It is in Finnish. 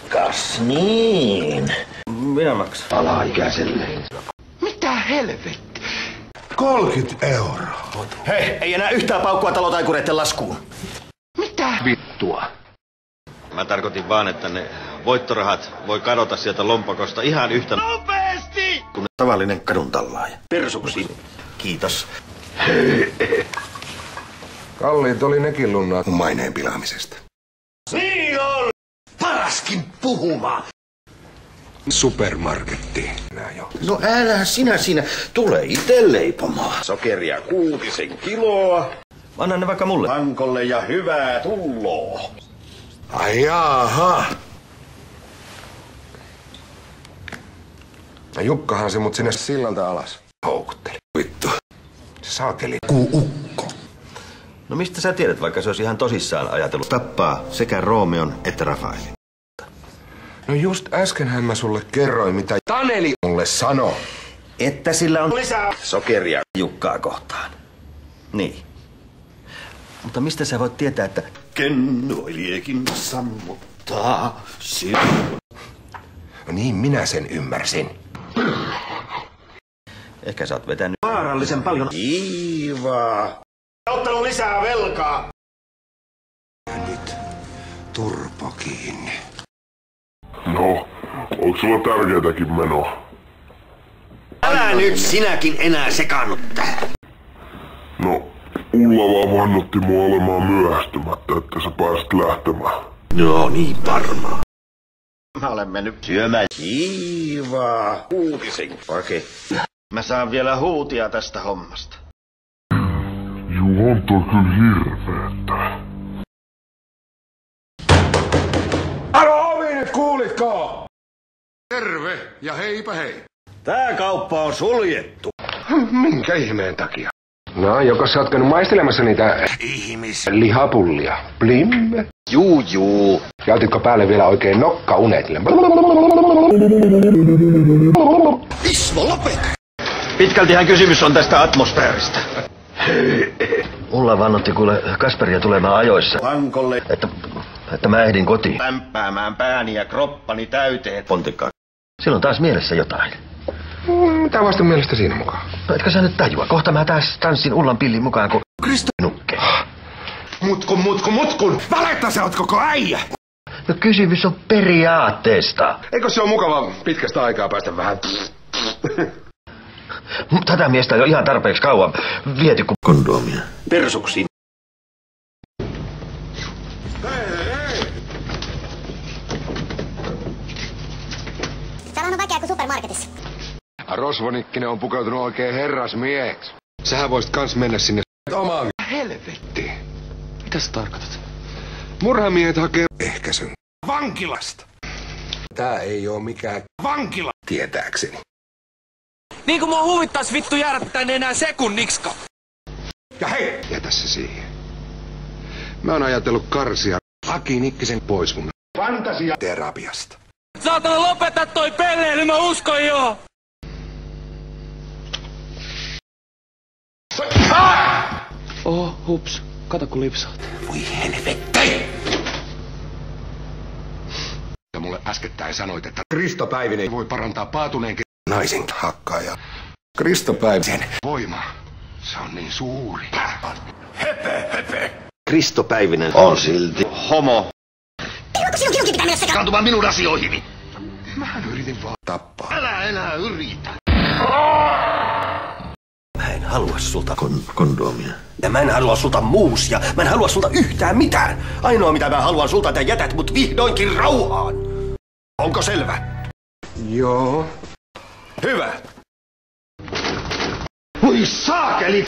Kas niin. Minä maksan. Alaikäiselle. Mitä helvetti? 30 €. Hei, ei enää yhtään paukkua talotaikureiden laskuun. Mitä vittua? Mä tarkoitin vaan, että ne voittorahat voi kadota sieltä lompakosta ihan yhtä Nopeesti! kuin tavallinen kaduntallaaja. Persuksi. Kiitos. Kalliit oli nekin lunnaa maineen pilaamisesta. Niin on! Paraskin puhumaan. Supermarketti. No älä sinä siinä. Tule ite leipomaan. Sokeria 6 kiloa. Anna ne vaikka mulle. Pankolle ja hyvää tulloa. Ai jaha. No Jukkahan se mut sinne sillalta alas houkutteli. Vittu. Se saakeli kuukko. No mistä sä tiedät, vaikka se olisi ihan tosissaan ajatellut tappaa sekä Roomeon että Rafaelin? No just äskenhän mä sulle kerroin, mitä Taneli mulle sanoi. Että sillä on Lisää sokeria. Jukkaa kohtaan. Niin. Mutta mistä sä voit tietää, että Kennoiliekin sammuttaa sinua. No niin minä sen ymmärsin. ehkä sä oot vetänyt Vaarallisen paljon. Kiivaa. Ottanut lisää velkaa. Nyt turpo kiinni. No, onko sulla tärkeitäkin menoa? Älä nyt sinäkin enää sekaannut tähän. No, Ulla vaan vannotti mua olemaan myöhästymättä, että sä pääsit lähtemään. No niin varmaan. Mä olen mennyt syömään. Kiivaa. Uutisen paketti. Mä saan vielä huutia tästä hommasta. Juu, on toi kyllä hirveetä. Alo ovi nyt, kuulitko? Terve ja heipä hei. Tää kauppa on suljettu. Minkä ihmeen takia? No, joko sä oot käynyt maistelemassa niitä lihapullia? Blim. Juu. Ja otitko päälle vielä oikein nokkaunet? Ismo, lopeta! Pitkältihän kysymys on tästä atmosfääristä. Ulla vannotti kuule Kasperia tulemaan ajoissa, Pankolle että mä ehdin kotiin. lämpäämään pääni ja kroppani täyteen. Pontikkaa. Silloin taas mielessä jotain. Mitä vasta mielestä siinä mukaan? No etkö sä nyt tajua? Kohta mä taas tanssin Ullan pillin mukaan, kun Kristo nukke. Mutkun! Valetta sä oot koko äijä! No kysymys on periaatteesta. Eikö se ole mukava pitkästä aikaa päästä vähän... Tätä miestä on jo ihan tarpeeksi kauan viety kuin kondomia. Persuksiin. Tämähän on väkeä kuin supermarketissa. Rosvonikkinen on pukeutunut oikein herrasmieheksi. Sähän voisit kans mennä sinne omaan helvettiin. Mitä sä tarkoitat? Murhamiehet hakee ehkäisyn vankilasta. Tää ei oo mikään vankila, tietääkseni. Niin kuin mua huvittais vittu jäädä tänne enää sekunniksi. Ja hei, jätä se siihen. Mä oon ajatellut karsia Aki Nikkisen pois mun fantasiaterapiasta. Saatana lopeta toi pelleily, mä uskon joo! Hups. Kato kun lipsaat. Voi helvetti! Ja mulle äskettäin sanoit, että Kristo Päivinen voi parantaa paatuneen naisen hakkaaja. Kristo Päivisen voima, se on niin suuri. Kristo Päivinen on silti homo. Sinunkin pitää mennä sekaan. Kantumaan minun asioihini. Mähän yritin vaan tappaa. Älä enää yritä. Mä en halua sulta kondomia. Ja mä en halua sulta muusia. Mä en halua sulta yhtään mitään. Ainoa mitä mä haluan sulta, että jätät mut vihdoinkin rauhaan. Onko selvä? Joo. Hyvä. Voi saakeli!